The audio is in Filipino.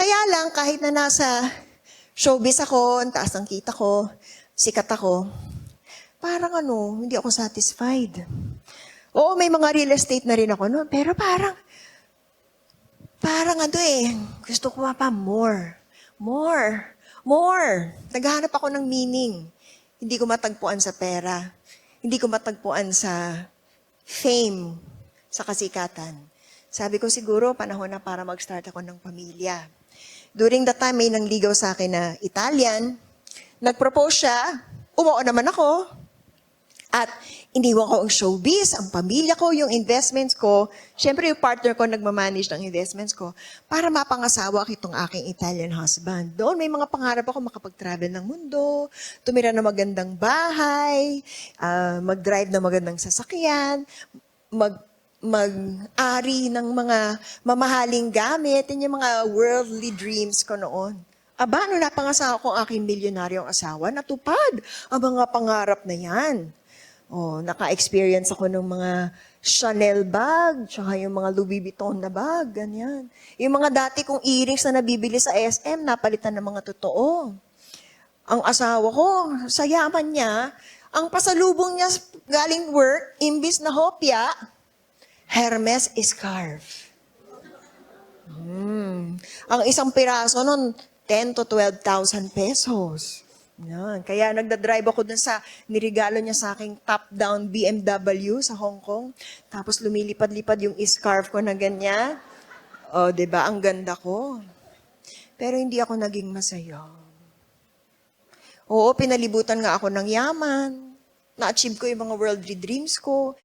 Kaya lang, kahit na nasa showbiz ako, ang taas ng kita ko, sikat ako, parang hindi ako satisfied. Oo, may mga real estate na rin ako noon, pero parang gusto ko pa more. More. Naghahanap ako ng meaning. Hindi ko matagpuan sa pera. Hindi ko matagpuan sa fame, sa kasikatan. Sabi ko siguro, panahon na para mag-start ako ng pamilya. During that time, may nangligaw sa akin na Italian. Nag-propose siya. Umuo naman ako. At iniwan ko ang showbiz, ang pamilya ko, yung investments ko. Siyempre, yung partner ko nagmamanage ng investments ko para mapangasawa ko itong aking Italian husband. Doon, may mga pangarap ako makapag-travel ng mundo, tumira na magandang bahay, mag-drive na magandang sasakyan, mag-ari ng mga mamahaling gamit, yun yung mga worldly dreams ko noon. Aba, nung napangasawa ko ang aking milyonaryong asawa, natupad ang mga pangarap na yan. Naka-experience ako ng mga Chanel bag, tsaka yung mga Louis Vuitton na bag, ganyan. Yung mga dati kong earrings na nabibili sa SM, napalitan ng mga totoo. Ang asawa ko, sa yaman niya, ang pasalubong niya galing work, imbis na hopya, Hermes scarf. Ang isang piraso nun, 10 to 12,000 pesos. Yan. Kaya nagdadrive ako dun sa nirigalo niya sa aking top-down BMW sa Hong Kong. Tapos lumilipad-lipad yung scarf ko na ganyan. Diba? Ang ganda ko. Pero hindi ako naging masaya. Oo, pinalibutan nga ako ng yaman. Na-achieve ko yung mga worldly dreams ko.